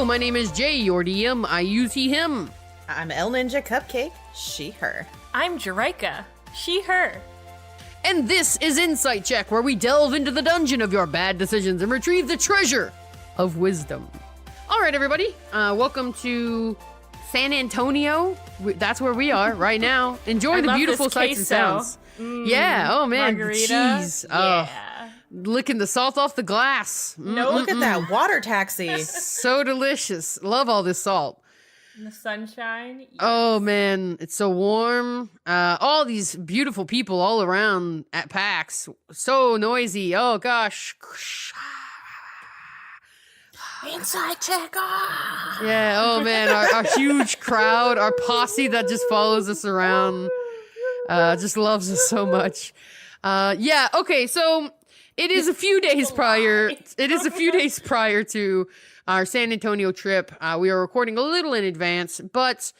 Hello, my name is Jay, your DM. I use he, him. I'm El Ninja Cupcake, she, her. I'm Jerika, she, her. And this is Insight Check, where we delve into the dungeon of your bad decisions and retrieve the treasure of wisdom. All right, everybody. Welcome to San Antonio. That's where we are right now. Enjoy the beautiful sights and sounds. Yeah. Oh, man. Margarita. The cheese. Yeah. Licking the salt off the glass. No, look at that water taxi. So delicious. Love all this salt. In the sunshine. Yes. Oh man, it's so warm. All these beautiful people all around at PAX. So noisy. Oh gosh. Inside check. Yeah, oh man, our huge crowd, our posse that just follows us around, just loves us so much. Yeah, okay, so it is a few days prior. It is a few days prior to our San Antonio trip. We are recording a little in advance, but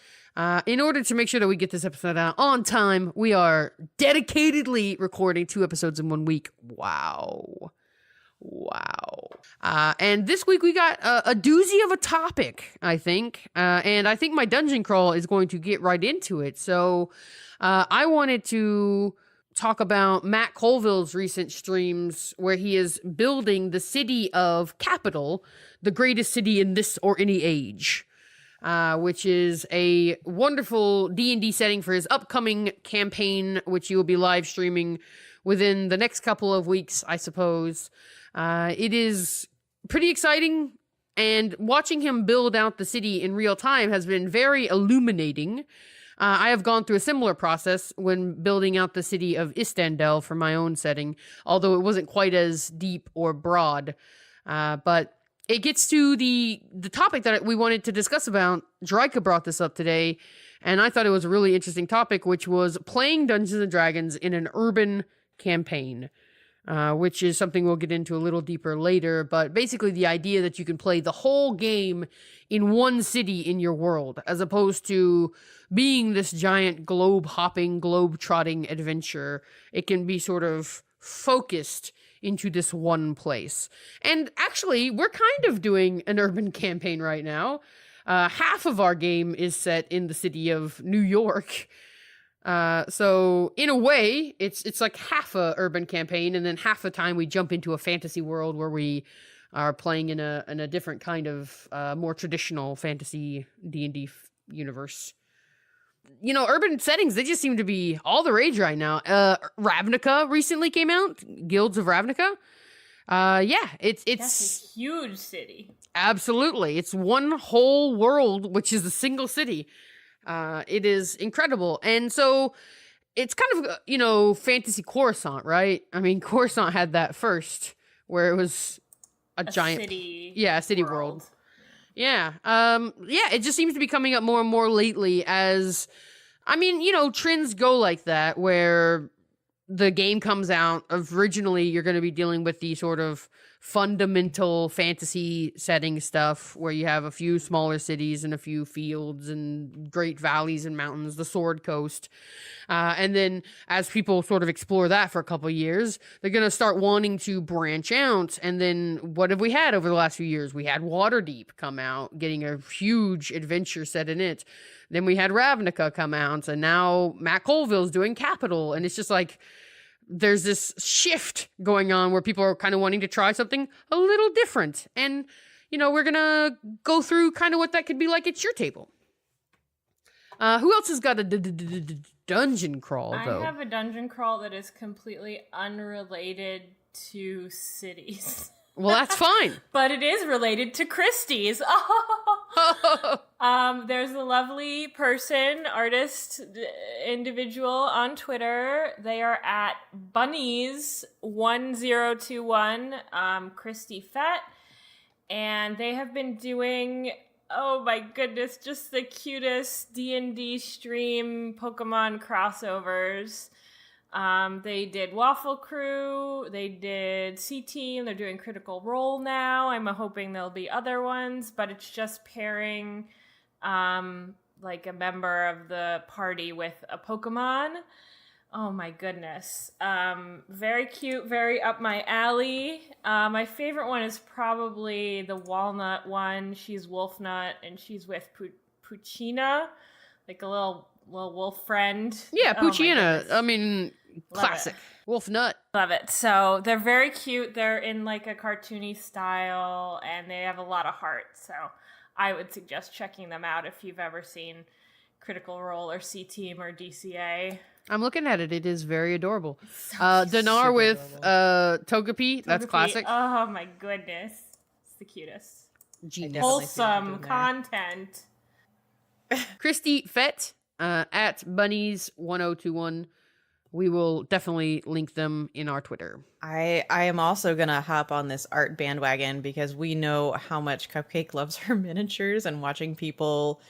in order to make sure that we get this episode out on time, we are dedicatedly recording 2 episodes in 1 week. Wow. And this week we got a doozy of a topic, I think. And I think my dungeon crawl is going to get right into it. So I wanted to talk about Matt Colville's recent streams where he is building the city of Capital, the greatest city in this or any age, which is a wonderful D&D setting for his upcoming campaign, which he will be live streaming within the next couple of weeks, I suppose. It is pretty exciting, and watching him build out the city in real time has been very illuminating. I have gone through a similar process when building out the city of Istandel for my own setting, although it wasn't quite as deep or broad. But it gets to the topic that we wanted to discuss about. Jerika brought this up today, and I thought it was a really interesting topic, which was playing Dungeons & Dragons in an urban campaign, which is something we'll get into a little deeper later. But basically the idea that you can play the whole game in one city in your world, as opposed to being this giant globe-hopping, globe-trotting adventure. It can be sort of focused into this one place. And actually, we're kind of doing an urban campaign right now. Half of our game is set in the city of New York. So in a way, it's like half a urban campaign, and then half the time we jump into a fantasy world where we are playing in a different kind of more traditional fantasy D&D universe. You know, urban settings, they just seem to be all the rage right now. Ravnica recently came out, Guilds of Ravnica. Yeah, it's That's a huge city. Absolutely. It's one whole world, which is a single city. It is incredible. And so it's kind of, fantasy Coruscant, right? I mean, Coruscant had that first, where it was a giant city. Yeah, a city world. Yeah. Yeah, it just seems to be coming up more and more lately as, trends go like that, where the game comes out. Originally, you're going to be dealing with the sort of fundamental fantasy setting stuff where you have a few smaller cities and a few fields and great valleys and mountains, the Sword Coast. And then as people sort of explore that for a couple of years, they're going to start wanting to branch out. And then what have we had over the last few years? We had Waterdeep come out, getting a huge adventure set in it. Then we had Ravnica come out, and now Matt Colville's doing Capital. And it's just like, there's this shift going on where people are kind of wanting to try something a little different. And, we're going to go through kind of what that could be like at your table. Who else has got a dungeon crawl, though? I have a dungeon crawl that is completely unrelated to cities. Well, that's fine. But it is related to Christie's. There's a lovely person, artist, individual on Twitter. They are at Bunnies1021, Christie Fett. And they have been doing, oh my goodness, just the cutest D&D stream Pokemon crossovers. They did Waffle Crew, they did C-Team, they're doing Critical Role now. I'm hoping there'll be other ones, but it's just pairing like a member of the party with a Pokemon. Oh my goodness. Very cute, very up my alley. My favorite one is probably the walnut one. She's Wolfnut and she's with Puccina, like a little wolf friend. Yeah, Oh my Puccina. goodness. I mean, Love classic. Wolf nut. Love it. So they're very cute. They're in like a cartoony style and they have a lot of heart. So I would suggest checking them out if you've ever seen Critical Role or C-Team or DCA. I'm looking at it. It is very adorable. So Dinar super with adorable. Togepi. That's Togepi. classic. Oh my goodness. It's the cutest. Genius. Definitely see what you're Wholesome doing there. content. Christy Fett at Bunnies1021. We will definitely link them in our Twitter. I am also gonna hop on this art bandwagon because we know how much Cupcake loves her miniatures and watching people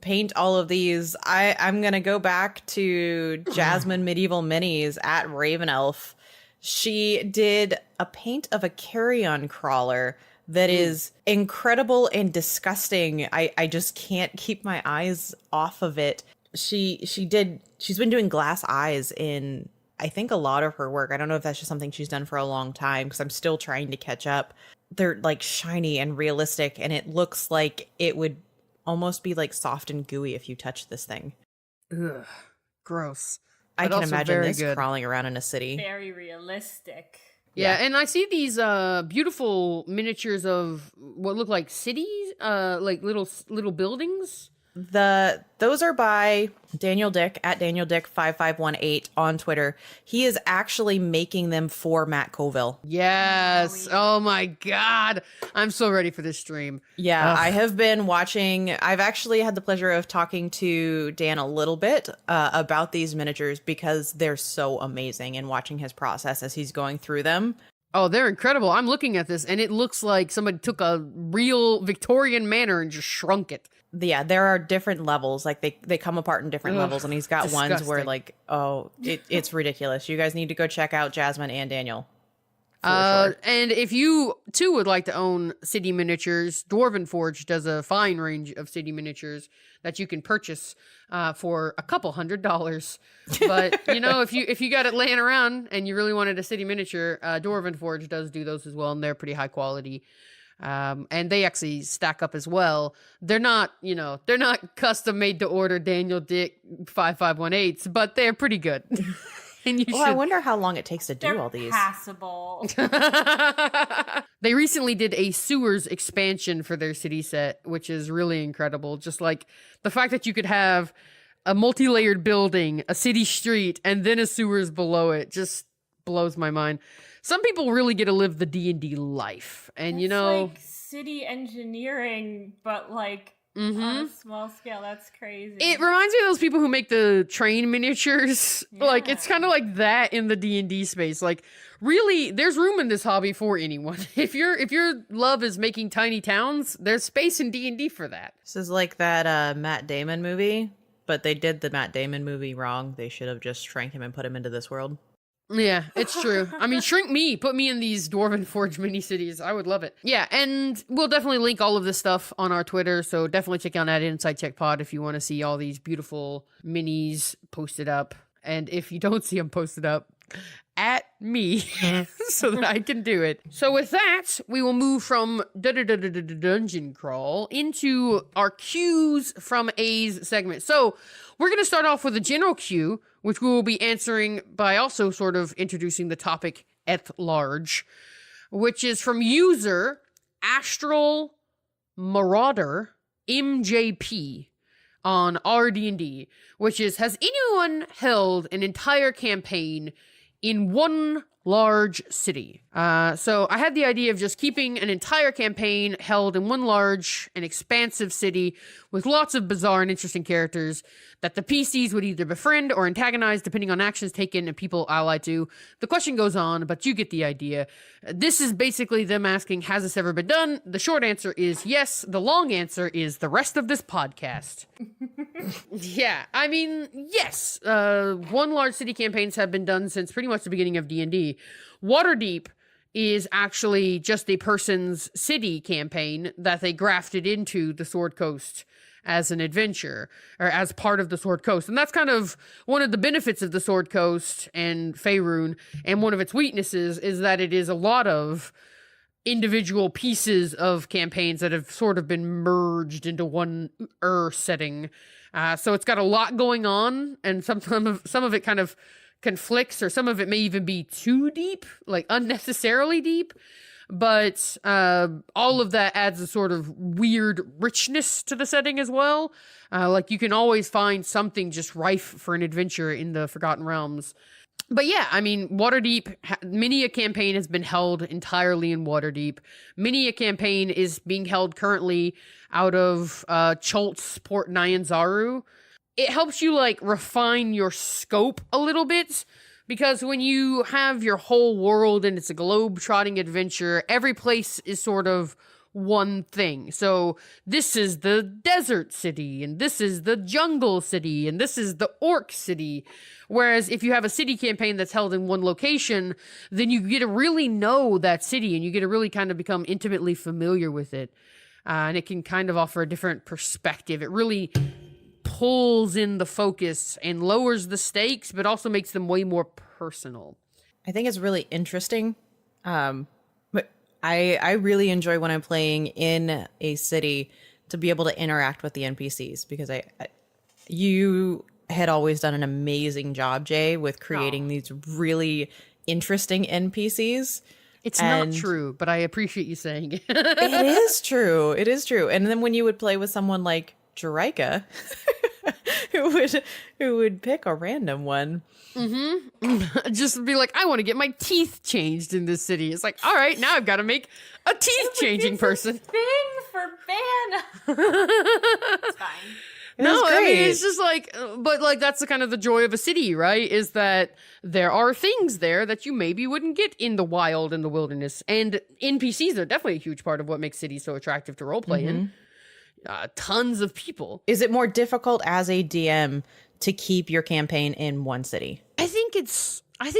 paint all of these. I'm gonna go back to Jasmine Medieval Minis at Ravenelf. She did a paint of a carrion crawler that is incredible and disgusting. I just can't keep my eyes off of it. She's been doing glass eyes in I think a lot of her work. I don't know if that's just something she's done for a long time because I'm still trying to catch up. They're like shiny and realistic and it looks like it would almost be like soft and gooey if you touch this thing. Ugh, gross. I But can also imagine very this good. crawling around in a city. Very realistic. Yeah, and I see these beautiful miniatures of what look like cities, like little buildings. Those are by Daniel Dick at Daniel Dick 5518 on Twitter. He is actually making them for Matt Colville. Yes. Oh my god. I'm so ready for this stream. Yeah, Ugh. I have been watching. I've actually had the pleasure of talking to Dan a little bit about these miniatures because they're so amazing and watching his process as he's going through them. Oh, they're incredible. I'm looking at this and it looks like somebody took a real Victorian manor and just shrunk it. Yeah, there are different levels. Like they come apart in different Ugh, levels, and he's got ones where disgusting. like, oh, it's ridiculous. You guys need to go check out Jasmine and Daniel. For sure. And if you too would like to own city miniatures, Dwarven Forge does a fine range of city miniatures that you can purchase for a couple $100. But you know, if you got it laying around and you really wanted a city miniature, Dwarven Forge does do those as well, and they're pretty high quality. And they actually stack up as well. They're not custom made to order Daniel Dick 5518s, but they're pretty good. And you Oh, I should. wonder how long it takes to do They're all these. passable. They recently did a sewers expansion for their city set, which is really incredible. Just like the fact that you could have a multi-layered building, a city street, and then a sewers below it just blows my mind. Some people really get to live the D&D life. And you It's know, like city engineering, but like mhm. on a small scale. That's crazy. It reminds me of those people who make the train miniatures. Like it's Yeah. kind of like that in the D&D space. Like really, there's room in this hobby for anyone. If your love is making tiny towns, there's space in D&D for that. This is like that Matt Damon movie, but they did the Matt Damon movie wrong. They should have just shrank him and put him into this world. Yeah, it's true. I mean, shrink me, put me in these Dwarven Forge mini cities. I would love it. Yeah, and we'll definitely link all of this stuff on our Twitter. So definitely check out that Inside Check Pod if you want to see all these beautiful minis posted up. And if you don't see them posted up, at me so that I can do it. So with that, we will move from dungeon crawl into our cues from A's segment. So we're going to start off with a general cue, which we will be answering by also sort of introducing the topic at large, which is from user Astral Marauder MJP on RD&D, which is, has anyone held an entire campaign in one large city? So I had the idea of just keeping an entire campaign held in one large and expansive city with lots of bizarre and interesting characters that the PCs would either befriend or antagonize depending on actions taken and people allied to. The question goes on, but you get the idea. This is basically them asking, has this ever been done? The short answer is yes. The long answer is the rest of this podcast. Yeah, I mean, yes. One large city campaigns have been done since pretty much the beginning of D&D. Waterdeep is actually just a person's city campaign that they grafted into the Sword Coast as an adventure or as part of the Sword Coast. And that's kind of one of the benefits of the Sword Coast and Faerun, and one of its weaknesses is that it is a lot of individual pieces of campaigns that have sort of been merged into one setting. So it's got a lot going on, and some of it kind of conflicts, or some of it may even be too deep, like unnecessarily deep. But all of that adds a sort of weird richness to the setting as well. Like you can always find something just rife for an adventure in the Forgotten Realms. But yeah, I mean, Waterdeep, many a campaign has been held entirely in Waterdeep. Many a campaign is being held currently out of Cholt's Port Nyanzaru. It helps you, like, refine your scope a little bit, because when you have your whole world and it's a globe-trotting adventure, every place is sort of one thing. So this is the desert city, and this is the jungle city, and this is the orc city. Whereas if you have a city campaign that's held in one location, then you get to really know that city, and you get to really kind of become intimately familiar with it. And it can kind of offer a different perspective. It really pulls in the focus and lowers the stakes, but also makes them way more personal. I think it's really interesting. But I really enjoy when I'm playing in a city to be able to interact with the NPCs, because you had always done an amazing job, Jay, with creating these really interesting NPCs. It's not true, but I appreciate you saying it. It is true. It is true. And then when you would play with someone like Jerika, who would pick a random one. Mm-hmm. Just be like, I want to get my teeth changed in this city. It's like, all right, now I've got to make a teeth changing person. Thing for Ban. It's fine. No, I mean, it's just like, but like, that's the kind of the joy of a city, right? Is that there are things there that you maybe wouldn't get in the wild, in the wilderness. And NPCs are definitely a huge part of what makes cities so attractive to roleplay in. Tons of people. Is it more difficult as a DM to keep your campaign in one city? I think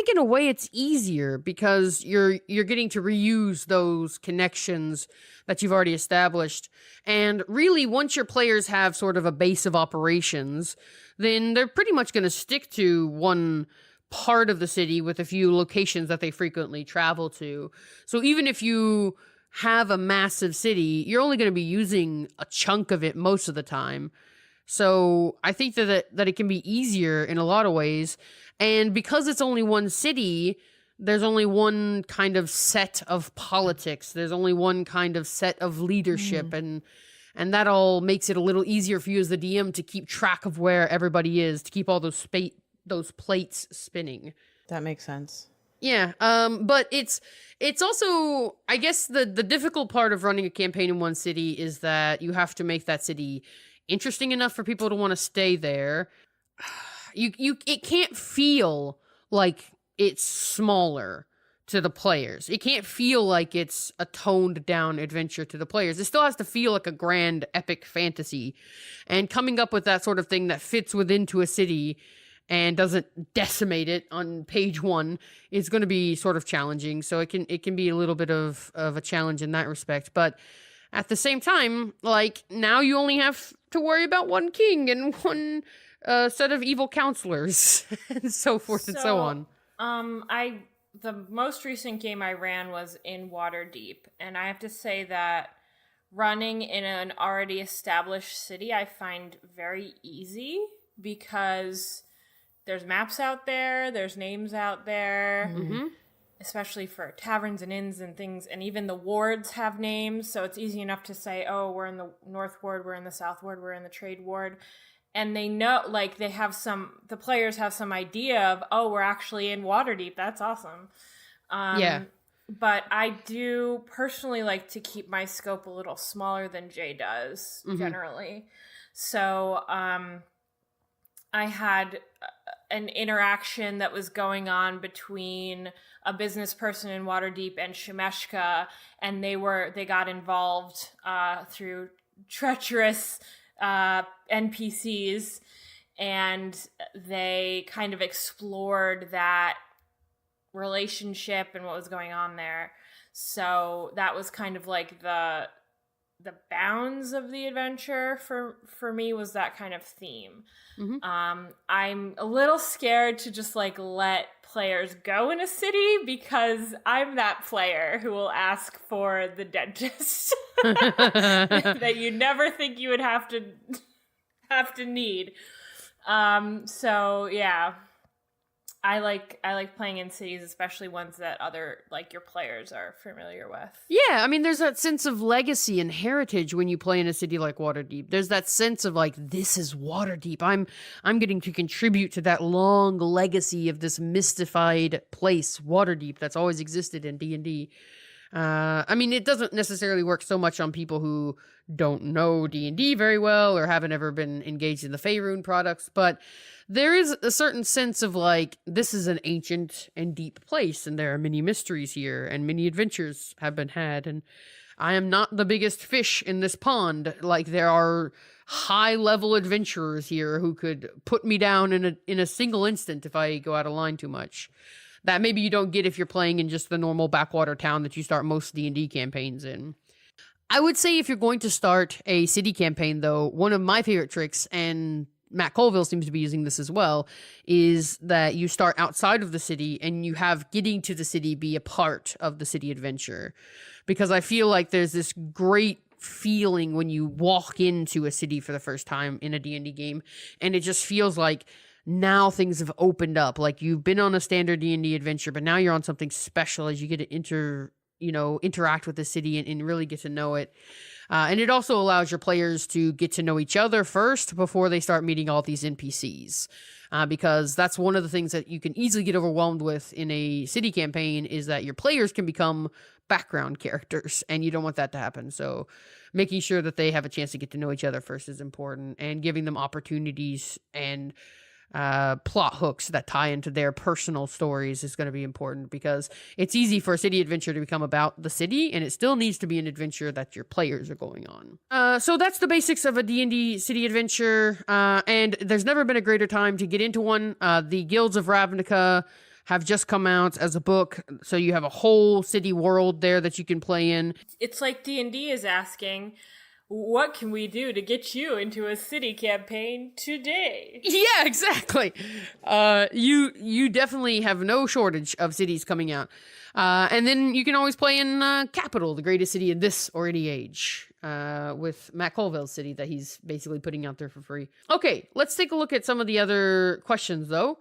in a way it's easier, because you're getting to reuse those connections that you've already established. And really, once your players have sort of a base of operations, then they're pretty much going to stick to one part of the city with a few locations that they frequently travel to. So even if you have a massive city, you're only going to be using a chunk of it most of the time. So I think that it can be easier in a lot of ways. And because it's only one city, there's only one kind of set of politics. There's only one kind of set of leadership. And that all makes it a little easier for you as the DM to keep track of where everybody is, to keep all those plates spinning. That makes sense. Yeah, but it's also, I guess, the difficult part of running a campaign in one city is that you have to make that city interesting enough for people to want to stay there. It can't feel like it's smaller to the players. It can't feel like it's a toned down adventure to the players. It still has to feel like a grand epic fantasy. And coming up with that sort of thing that fits within a city and doesn't decimate it on page one is going to be sort of challenging. So it can be a little bit of a challenge in that respect. But at the same time, like, now you only have to worry about one king and one set of evil counselors and so forth and so on. The most recent game I ran was in Waterdeep, and I have to say that running in an already established city I find very easy, because there's maps out there, there's names out there, especially for taverns and inns and things, and even the wards have names, so it's easy enough to say, oh, we're in the North Ward, we're in the South Ward, we're in the Trade Ward. And they know, like, the players have some idea of, oh, we're actually in Waterdeep. That's awesome. Yeah. But I do personally like to keep my scope a little smaller than Jay does, generally. So I had an interaction that was going on between a business person in Waterdeep and Shemeshka, and they got involved through treacherous NPCs, and they kind of explored that relationship and what was going on there. So that was kind of like the the bounds of the adventure for me was that kind of theme. I'm a little scared to just like let players go in a city because I'm that player who will ask for the dentist that you never think you would have to need. So yeah, I like playing in cities, especially ones that other like your players are familiar with. Yeah, I mean, there's that sense of legacy and heritage when you play in a city like Waterdeep. There's that sense of like, this is Waterdeep. I'm getting to contribute to that long legacy of this mystified place, Waterdeep, that's always existed in D&D. I mean, it doesn't necessarily work so much on people who don't know D&D very well or haven't ever been engaged in the Faerun products, but there is a certain sense of like, this is an ancient and deep place, and there are many mysteries here, and many adventures have been had, and I am not the biggest fish in this pond. Like, there are high-level adventurers here who could put me down in a single instant if I go out of line too much. That maybe you don't get if you're playing in just the normal backwater town that you start most D&D campaigns in. I would say if you're going to start a city campaign, though, one of my favorite tricks, and Matt Colville seems to be using this as well, is that you start outside of the city and you have getting to the city be a part of the city adventure. Because I feel like there's this great feeling when you walk into a city for the first time in a D&D game, and it just feels like now things have opened up. Like, you've been on a standard D&D adventure, but now you're on something special as you get to interact with the city and really get to know it. And it also allows your players to get to know each other first before they start meeting all these NPCs. Because that's one of the things that you can easily get overwhelmed with in a city campaign, is that your players can become background characters, and you don't want that to happen. So making sure that they have a chance to get to know each other first is important, and giving them opportunities and plot hooks that tie into their personal stories is going to be important, because it's easy for a city adventure to become about the city, and it still needs to be an adventure that your players are going on. So that's the basics of a D&D city adventure, and there's never been a greater time to get into one. The Guilds of Ravnica have just come out as a book, so you have a whole city world there that you can play in. It's like D&D is asking, what can we do to get you into a city campaign today? Yeah, exactly. You definitely have no shortage of cities coming out. And then you can always play in Capital, the greatest city in this or any age, with Matt Colville's city that he's basically putting out there for free. Okay, let's take a look at some of the other questions, though.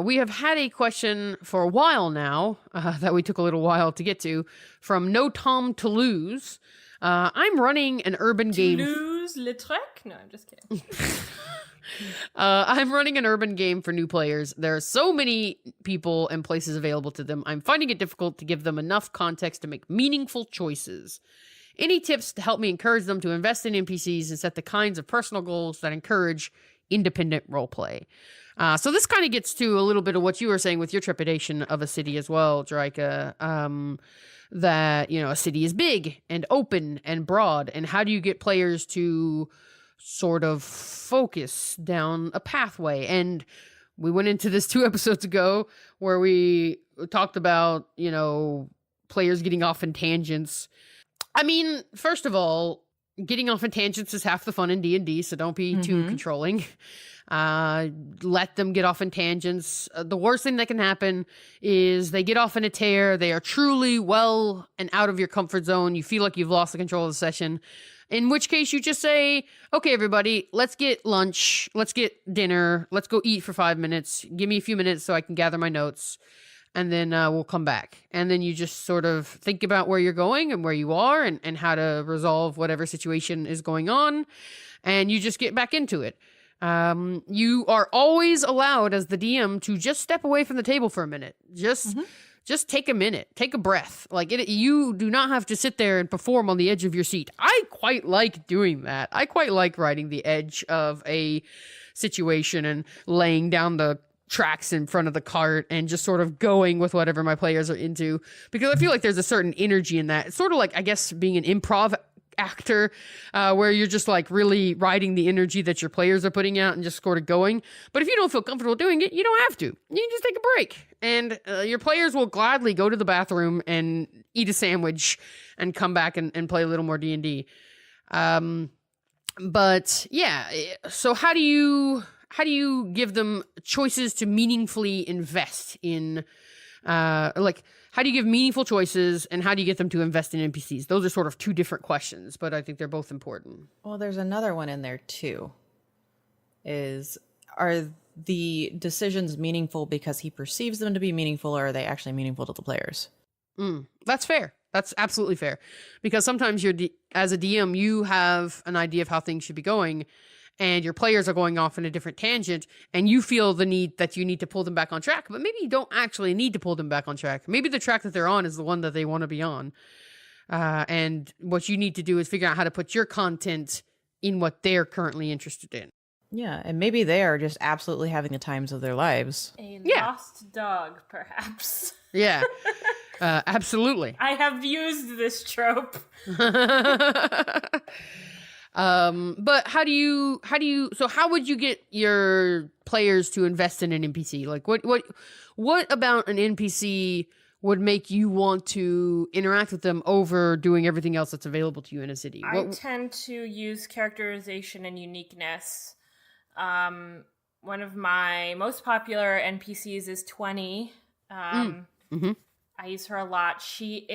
We have had a question for a while now that we took a little while to get to, from No Tom Toulouse. I'm running an urban game. Toulouse-Lautrec? No, I'm just kidding. I'm running an urban game for new players. There are so many people and places available to them. I'm finding it difficult to give them enough context to make meaningful choices. Any tips to help me encourage them to invest in NPCs and set the kinds of personal goals that encourage independent roleplay? So this kind of gets to a little bit of what you were saying with your trepidation of a city as well, Jerika. That, a city is big and open and broad, and how do you get players to sort of focus down a pathway? And we went into this 2 episodes ago where we talked about, players getting off in tangents. I mean, first of all, getting off in tangents is half the fun in D&D, so don't be too controlling. Let them get off in tangents. The worst thing that can happen is they get off in a tear. They are truly well and out of your comfort zone. You feel like you've lost the control of the session, in which case you just say, okay, everybody, let's get lunch. Let's get dinner. Let's go eat for 5 minutes. Give me a few minutes so I can gather my notes, and then we'll come back. And then you just sort of think about where you're going and where you are, and how to resolve whatever situation is going on. And you just get back into it. You are always allowed as the DM to just step away from the table for a minute. Just take a minute, take a breath. You do not have to sit there and perform on the edge of your seat. I quite like doing that. I quite like riding the edge of a situation and laying down the tracks in front of the cart and just sort of going with whatever my players are into, because I feel like there's a certain energy in that. It's sort of like, I guess, being an improv actor, where you're just like really riding the energy that your players are putting out and just sort of going. But if you don't feel comfortable doing it, you don't have to. You can just take a break, and your players will gladly go to the bathroom and eat a sandwich and come back and play a little more D&D. But yeah, so how do you give them choices to meaningfully invest in, how do you give meaningful choices, and how do you get them to invest in NPCs? Those are sort of two different questions, but I think they're both important. Well, there's another one in there too. Are the decisions meaningful because he perceives them to be meaningful, or are they actually meaningful to the players? That's fair. That's absolutely fair. Because sometimes as a DM, you have an idea of how things should be going, and your players are going off in a different tangent, and you feel the need that you need to pull them back on track, but maybe you don't actually need to pull them back on track. Maybe the track that they're on is the one that they want to be on. And what you need to do is figure out how to put your content in what they're currently interested in. Yeah, and maybe they are just absolutely having the times of their lives. A Yeah. lost dog, perhaps. Yeah, absolutely. I have used this trope. But how would you get your players to invest in an NPC? Like what about an NPC would make you want to interact with them over doing everything else that's available to you in a city? I tend to use characterization and uniqueness. One of my most popular NPCs is 20. I use her a lot. She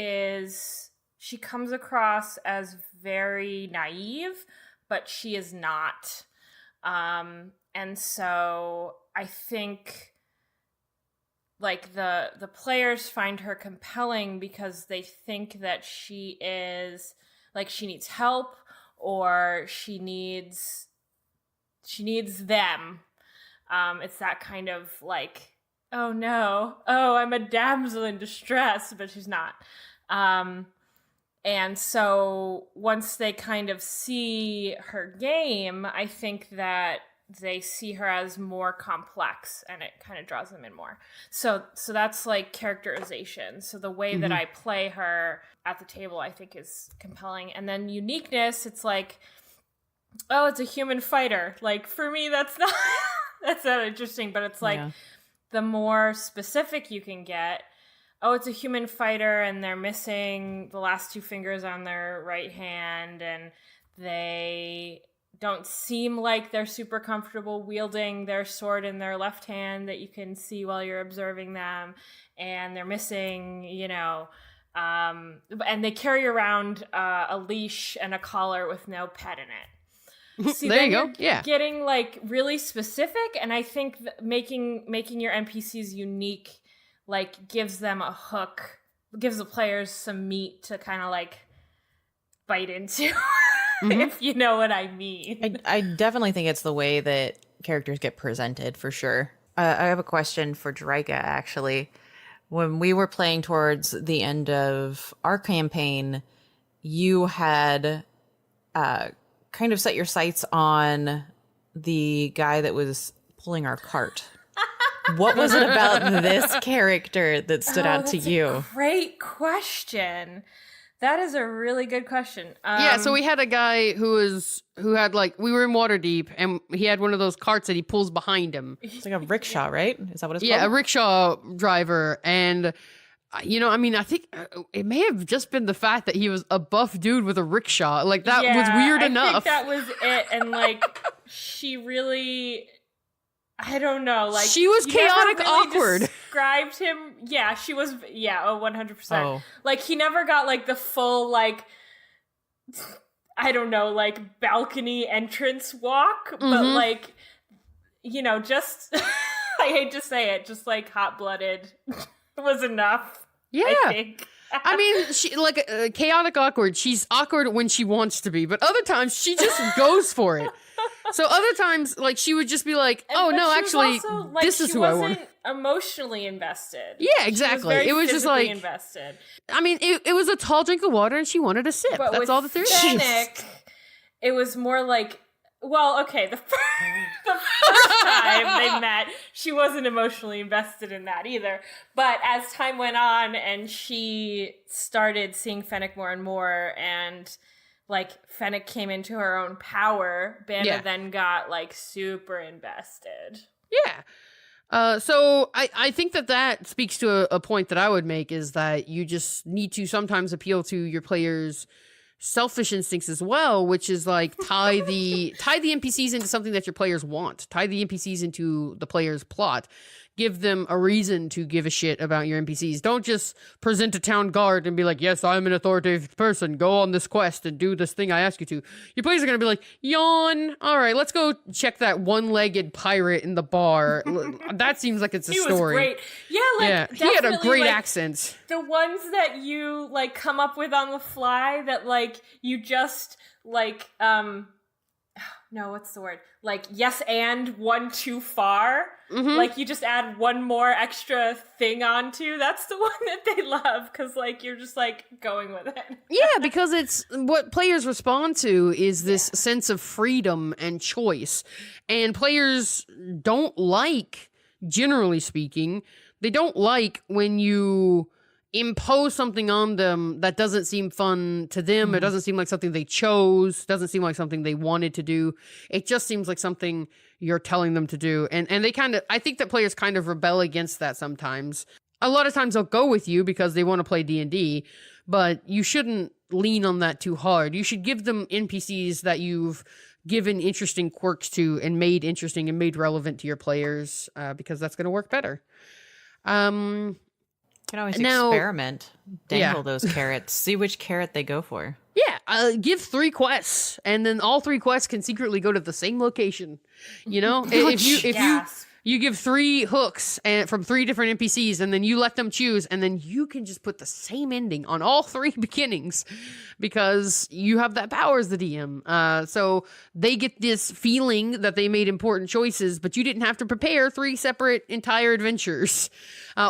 comes across as very naive, but she is not. And so I think like the players find her compelling because they think that she is like she needs help, or she needs them. It's that kind of like, oh no, oh, I'm a damsel in distress, but she's not. And so once they kind of see her game, I think that they see her as more complex, and it kind of draws them in more. So that's like characterization. So the way that I play her at the table, I think, is compelling. And then uniqueness, it's like, oh, it's a human fighter. Like, for me, that's not that's not interesting, but it's like, the more specific you can get, oh, it's a human fighter and they're missing the last two fingers on their right hand, and they don't seem like they're super comfortable wielding their sword in their left hand that you can see while you're observing them, and they're missing, and they carry around a leash and a collar with no pet in it. See, there you go. Yeah. Getting like really specific, and I think making your NPCs unique like gives them a hook, gives the players some meat to kind of like bite into, if you know what I mean. I definitely think it's the way that characters get presented, for sure. I have a question for Jerika, actually. When we were playing towards the end of our campaign, you had kind of set your sights on the guy that was pulling our cart. What was it about this character that stood out to you? Great question. That is a really good question. So we had a guy who had like, we were in Waterdeep, and he had one of those carts that he pulls behind him. It's like a rickshaw, right? Is that what it's called? Yeah, a rickshaw driver. And, I think it may have just been the fact that he was a buff dude with a rickshaw. Like, that was weird enough. I think that was it. And like, she really... I don't know. Like, she was chaotic, really awkward. Described him. Yeah, she was. Yeah, 100%. Oh. Like, he never got like the full like, I don't know, like balcony entrance walk, but like, just I hate to say it, just like hot-blooded was enough. Yeah. I think. I mean, she like chaotic awkward. She's awkward when she wants to be, but other times she just goes for it. So other times, like, she would just be like, "Oh no, actually, also, like, this is who I want." She wasn't emotionally invested. Yeah, exactly. She was it was just like invested. I mean, it was a tall drink of water, and she wanted a sip. But that's all that there is. Fennec, it was more like, well, okay, the first time they met, she wasn't emotionally invested in that either. But as time went on, and she started seeing Fennec more and more, and like Fennec came into her own power, Banda then got like super invested. Yeah. So I think that speaks to a point that I would make, is that you just need to sometimes appeal to your players' selfish instincts as well, which is like tie the NPCs into something that your players want. Tie the NPCs into the player's plot. Give them a reason to give a shit about your NPCs. Don't just present a town guard and be like, yes, I'm an authoritative person. Go on this quest and do this thing I ask you to. Your players are going to be like, yawn. All right, let's go check that one-legged pirate in the bar. That seems like it's a story. He was great. Yeah, he had a great accent. The ones that you like come up with on the fly that like you just like no, what's the word? Like, yes, and one too far. Mm-hmm. Like, you just add one more extra thing onto. That's the one that they love, because, like, you're just, like, going with it. Yeah, because it's what players respond to is this sense of freedom and choice. And players don't like, generally speaking, they don't like when you impose something on them that doesn't seem fun to them. It doesn't seem like something they chose, doesn't seem like something they wanted to do. It just seems like something you're telling them to do. And they kind of, I think that players kind of rebel against that sometimes. A lot of times they'll go with you because they want to play D&D, but you shouldn't lean on that too hard. You should give them NPCs that you've given interesting quirks to and made interesting and made relevant to your players, because that's going to work better. You can always experiment, dangle those carrots, see which carrot they go for. Yeah, give 3 quests, and then all 3 quests can secretly go to the same location. You know, if you give 3 hooks and from 3 different NPCs, and then you let them choose, and then you can just put the same ending on all 3 beginnings, because you have that power as the DM. So they get this feeling that they made important choices, but you didn't have to prepare 3 separate entire adventures.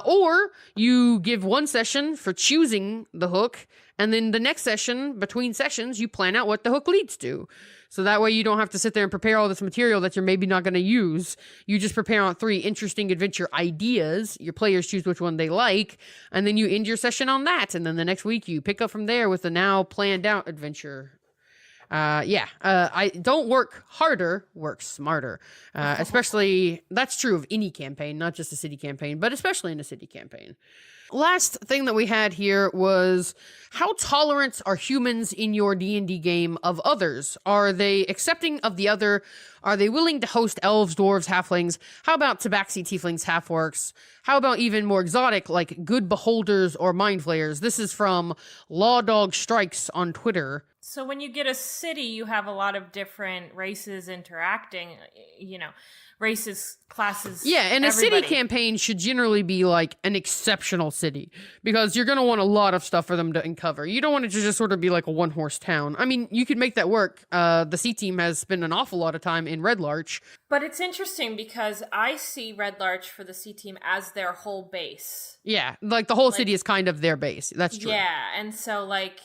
Or you give 1 session for choosing the hook, and then the next session, between sessions, you plan out what the hook leads to. So that way you don't have to sit there and prepare all this material that you're maybe not going to use. You just prepare on 3 interesting adventure ideas. Your players choose which one they like, and then you end your session on that. And then the next week you pick up from there with the now planned out adventure. I don't work harder, work smarter. Especially, that's true of any campaign, not just a city campaign, but especially in a city campaign. Last thing that we had here was, how tolerant are humans in your D&D game of others? Are they accepting of the other? Are they willing to host elves, dwarves, halflings? How about tabaxi, tieflings, half-orcs? How about even more exotic, like good beholders or mind flayers? This is from Law Dog Strikes on Twitter. So when you get a city, you have a lot of different races interacting, races, classes. Yeah, and everybody. A city campaign should generally be like an exceptional city, because you're going to want a lot of stuff for them to uncover. You don't want it to just sort of be like a one-horse town. I mean, you could make that work. The C team has spent an awful lot of time in Red Larch. But it's interesting because I see Red Larch for the C team as their whole base. Yeah, like the whole city is kind of their base. That's true. Yeah, and so like,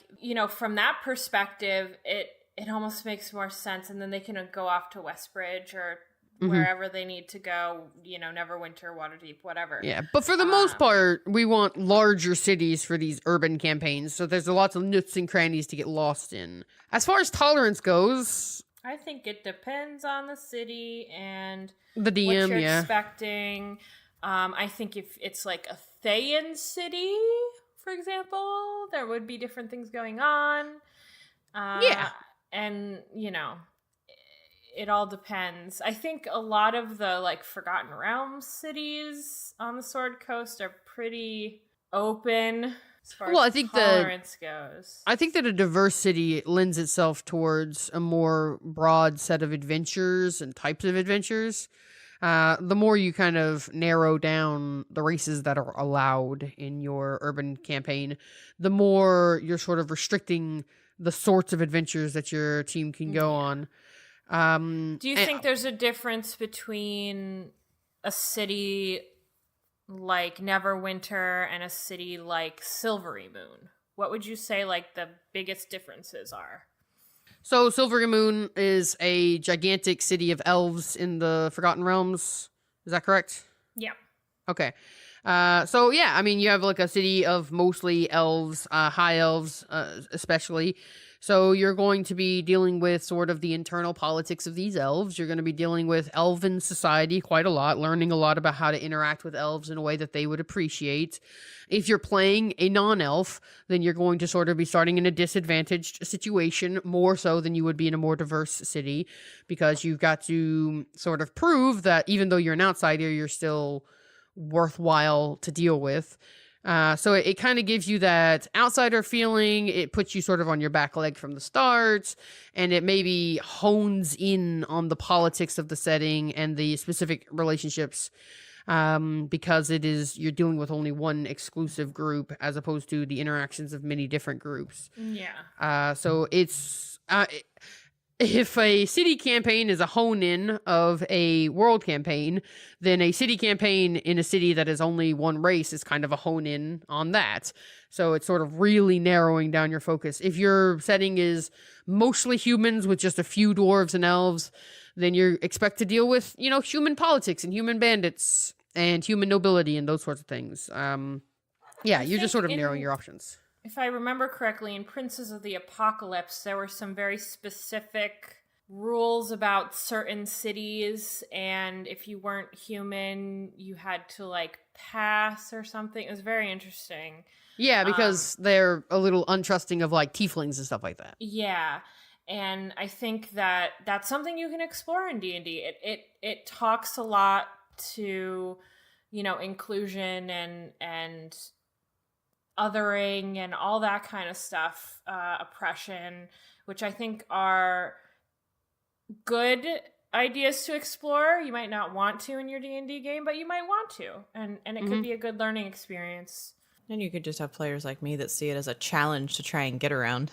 from that perspective, it almost makes more sense. And then they can go off to Westbridge or wherever they need to go, Neverwinter, Waterdeep, whatever. Yeah, but for the most part, we want larger cities for these urban campaigns, so there's lots of nooks and crannies to get lost in. As far as tolerance goes, I think it depends on the city and the DM, what you're expecting. I think if it's like a Thayan city, for example, there would be different things going on. And, it all depends. I think a lot of the like Forgotten Realms cities on the Sword Coast are pretty open as far as tolerance goes. I think that a diverse city lends itself towards a more broad set of adventures and types of adventures. The more you kind of narrow down the races that are allowed in your urban campaign, the more you're sort of restricting the sorts of adventures that your team can go on. Do you think there's a difference between a city like Neverwinter and a city like Silvery Moon? What would you say like the biggest differences are? So Silvery Moon is a gigantic city of elves in the Forgotten Realms. Is that correct? Yeah. Okay. So yeah, I mean, you have like a city of mostly elves, high elves, especially. So you're going to be dealing with sort of the internal politics of these elves. You're going to be dealing with elven society quite a lot, learning a lot about how to interact with elves in a way that they would appreciate. If you're playing a non-elf, then you're going to sort of be starting in a disadvantaged situation, more so than you would be in a more diverse city, because you've got to sort of prove that even though you're an outsider, you're still worthwhile to deal with. So it kind of gives you that outsider feeling. It puts you sort of on your back leg from the start, and it maybe hones in on the politics of the setting and the specific relationships, because you're dealing with only one exclusive group as opposed to the interactions of many different groups. Yeah. So it's if a city campaign is a hone-in of a world campaign, then a city campaign in a city that is only one race is kind of a hone-in on that. So it's sort of really narrowing down your focus. If your setting is mostly humans with just a few dwarves and elves, then you expect to deal with, human politics and human bandits and human nobility and those sorts of things. Yeah, you're just sort of narrowing your options. If I remember correctly, in Princes of the Apocalypse, there were some very specific rules about certain cities, and if you weren't human, you had to like pass or something. It was very interesting. Yeah, because they're a little untrusting of like tieflings and stuff like that. Yeah. And I think that that's something you can explore in D&D. It talks a lot to, inclusion and othering and all that kind of stuff, oppression, which I think are good ideas to explore. You might not want to in your D&D game, but you might want to, and it could be a good learning experience. And you could just have players like me that see it as a challenge to try and get around.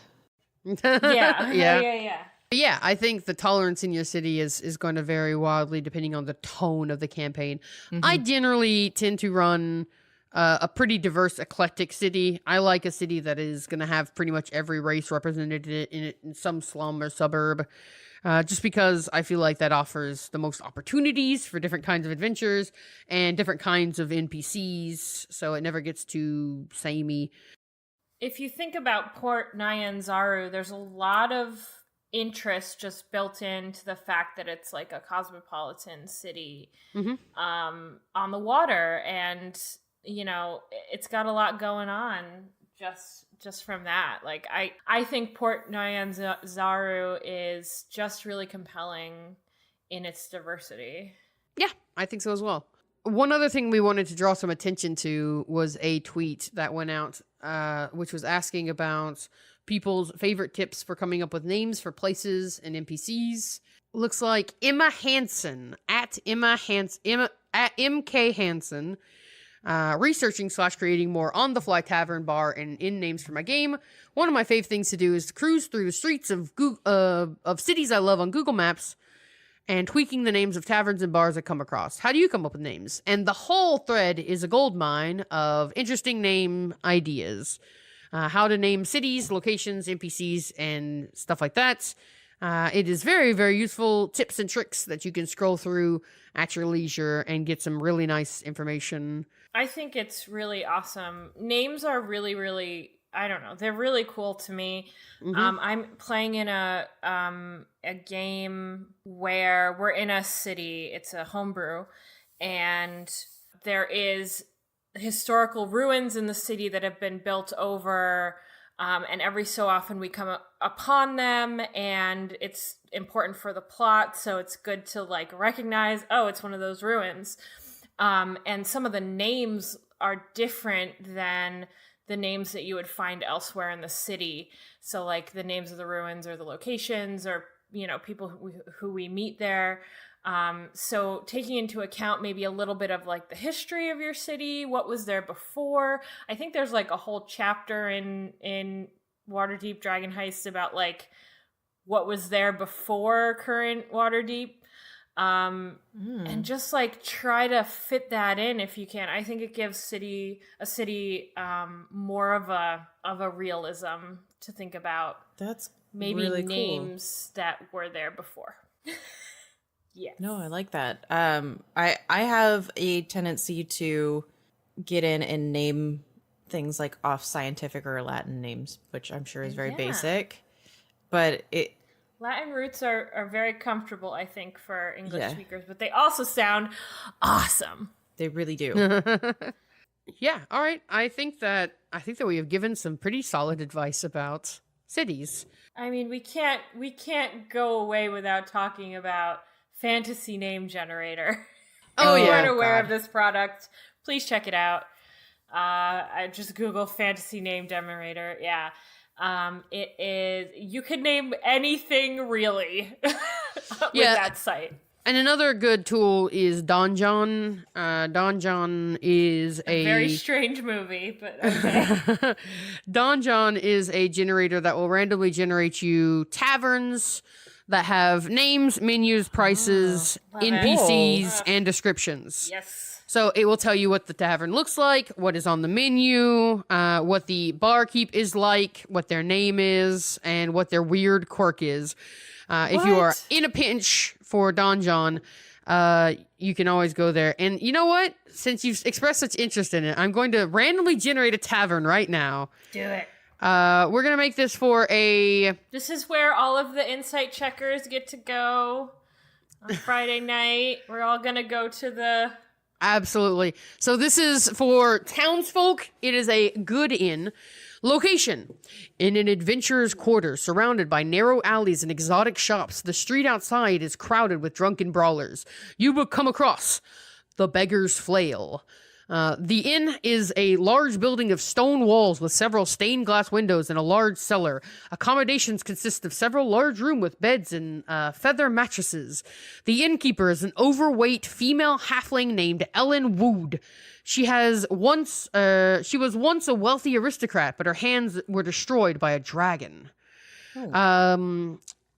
Yeah. Yeah, I think the tolerance in your city is going to vary wildly depending on the tone of the campaign. I generally tend to run a pretty diverse, eclectic city. I like a city that is going to have pretty much every race represented in it in some slum or suburb, just because I feel like that offers the most opportunities for different kinds of adventures and different kinds of NPCs, so it never gets too samey. If you think about Port Nyanzaru, there's a lot of interest just built into the fact that it's like a cosmopolitan city on the water, and it's got a lot going on just from that. Like I think Port Nyanzaru is just really compelling in its diversity. Yeah, I think so as well. One other thing we wanted to draw some attention to was a tweet that went out, which was asking about people's favorite tips for coming up with names for places and NPCs. Looks like Emma Hansen at MK Hansen, researching / creating more on-the-fly tavern, bar, and inn names for my game. One of my favorite things to do is to cruise through the streets of cities I love on Google Maps and tweaking the names of taverns and bars I come across. How do you come up with names? And the whole thread is a goldmine of interesting name ideas. How to name cities, locations, NPCs, and stuff like that. It is very, very useful tips and tricks that you can scroll through at your leisure and get some really nice information. I think it's really awesome. Names are really, really, I don't know, they're really cool to me. I'm playing in a game where we're in a city. It's a homebrew, and there is historical ruins in the city that have been built over, and every so often we come upon them, and it's important for the plot, so it's good to like recognize, oh, it's one of those ruins. And some of the names are different than the names that you would find elsewhere in the city. So like the names of the ruins or the locations or, people who we meet there. So taking into account maybe a little bit of like the history of your city, what was there before. I think there's like a whole chapter in Waterdeep Dragon Heist about like what was there before current Waterdeep. And just like try to fit that in if you can. I think it gives a city more of a realism to think about. That's maybe really names cool. that were there before. Yes. No, I like that. I have a tendency to get in and name things like off scientific or Latin names, which I'm sure is very basic. But Latin roots are very comfortable, I think, for English speakers, but they also sound awesome. They really do. Yeah, all right. I think that we have given some pretty solid advice about cities. I mean, we can't go away without talking about Fantasy Name Generator. Oh, if you yeah. aren't aware of this product, please check it out. I just Google Fantasy Name Generator. Yeah. It is, you could name anything really with that site. And another good tool is Donjon. Donjon is a very strange movie, but okay. Donjon is a generator that will randomly generate you taverns that have names, menus, prices, NPCs, and descriptions. Yes. So it will tell you what the tavern looks like, what is on the menu, what the barkeep is like, what their name is, and what their weird quirk is. If you are in a pinch for Donjon, you can always go there. And you know what? Since you've expressed such interest in it, I'm going to randomly generate a tavern right now. Do it. We're going to make this for a... This is where all of the insight checkers get to go on Friday night. We're all going to go to the... Absolutely. So this is for townsfolk. It is a good inn. Location: in an adventurer's quarter surrounded by narrow alleys and exotic shops. The street outside is crowded with drunken brawlers. You will come across the Beggar's Flail. The inn is a large building of stone walls with several stained glass windows and a large cellar. Accommodations consist of several large rooms with beds and feather mattresses. The innkeeper is an overweight female halfling named Ellen Wood. She was once a wealthy aristocrat, but her hands were destroyed by a dragon.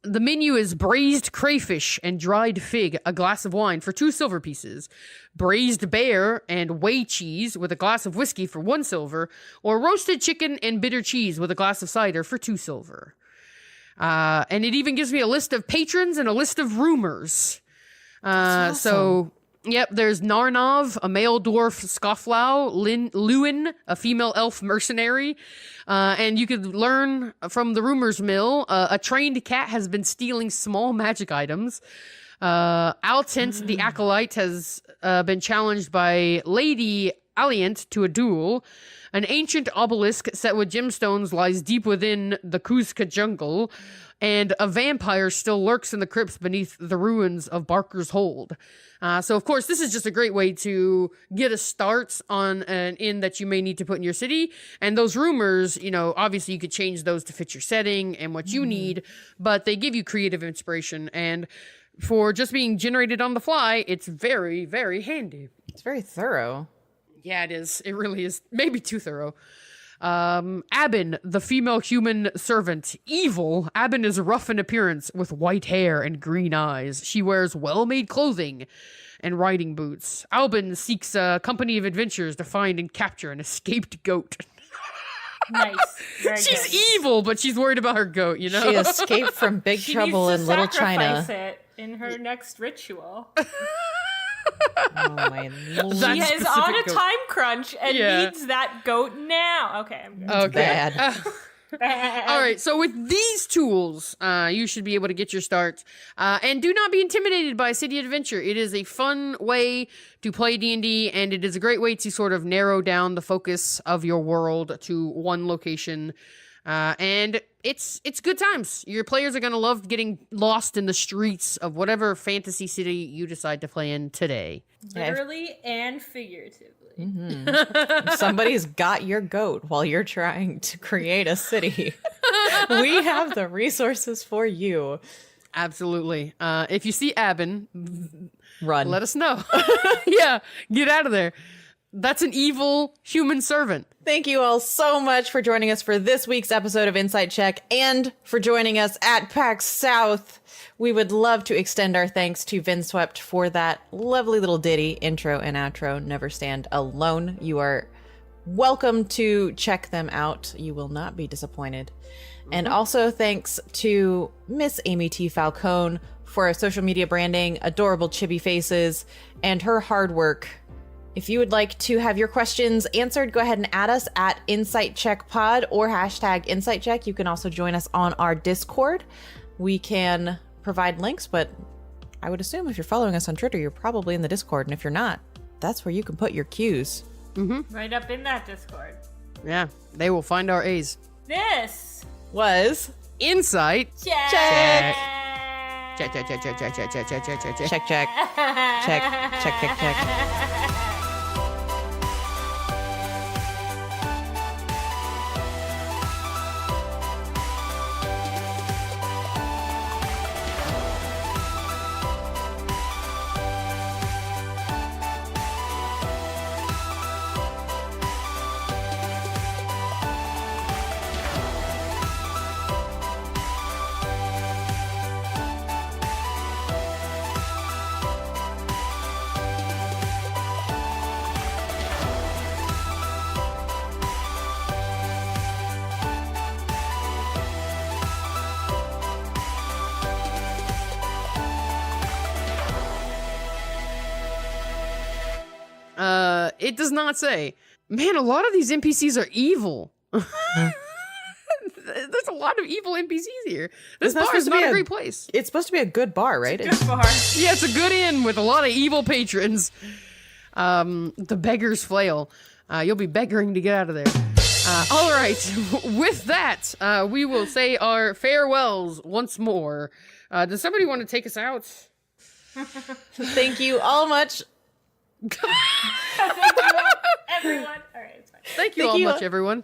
The menu is braised crayfish and dried fig, a glass of wine for 2 silver pieces, braised bear and whey cheese with a glass of whiskey for 1 silver, or roasted chicken and bitter cheese with a glass of cider for 2 silver. And it even gives me a list of patrons and a list of rumors. That's awesome. So... Yep, there's Narnov, a male dwarf scofflaw, Lewin, a female elf mercenary, and you could learn from the rumors mill, a trained cat has been stealing small magic items. Altent, the acolyte, has been challenged by Lady Alliant to a duel. An ancient obelisk set with gemstones lies deep within the Kuzka jungle, and a vampire still lurks in the crypts beneath the ruins of Barker's Hold. So, of course, this is just a great way to get a start on an inn that you may need to put in your city. And those rumors, obviously you could change those to fit your setting and what you need, but they give you creative inspiration. And for just being generated on the fly, it's very, very handy. It's very thorough. Yeah, it is. It really is. Maybe too thorough. Abin, the female human servant. Evil. Abin is rough in appearance with white hair and green eyes. She wears well-made clothing and riding boots. Albin seeks a company of adventurers to find and capture an escaped goat. Nice. Very She's good. evil, but she's worried about her goat, She escaped from Big Trouble in Little China. Sacrifice it in her next ritual. Oh my Lord. She is on a goat. time crunch and needs that goat now. Okay, I'm good. Okay. Bad. All right, so with these tools, you should be able to get your start. And do not be intimidated by City Adventure. It is a fun way to play D&D, and it is a great way to sort of narrow down the focus of your world to one location. And it's good times. Your players are going to love getting lost in the streets of whatever fantasy city you decide to play in today. Literally and figuratively. If somebody's got your goat while you're trying to create a city, we have the resources for you. Absolutely. If you see Abin, Run. let us know. Yeah, get out of there. That's an evil human servant. Thank you all so much for joining us for this week's episode of Insight Check and for joining us at PAX South. We would love to extend our thanks to Vinswept for that lovely little ditty, intro and outro, Never Stand Alone. You are welcome to check them out. You will not be disappointed. And also thanks to Miss Amy T. Falcone for our social media branding, adorable chibi faces, and her hard work If you would like to have your questions answered, go ahead and add us at InsightCheckPod or hashtag InsightCheck. You can also join us on our Discord. We can provide links, but I would assume if you're following us on Twitter, you're probably in the Discord. And if you're not, that's where you can put your cues. Right up in that Discord. Yeah, they will find our A's. This Was Insight. check. Check. Check, check, check, check, check, check, check, check, check, check, check. check, check, check, check, check, check. It does not say. Man, a lot of these NPCs are evil. There's a lot of evil NPCs here. This bar is not a great place. It's supposed to be a good bar, right? Good bar. Yeah, it's a good inn with a lot of evil patrons. The beggar's flail. You'll be begging to get out of there. All right. With that, we will say our farewells once more. Does somebody want to take us out? Thank you all much. Thank you, everyone. All right, it's fine. Thank you all much, everyone.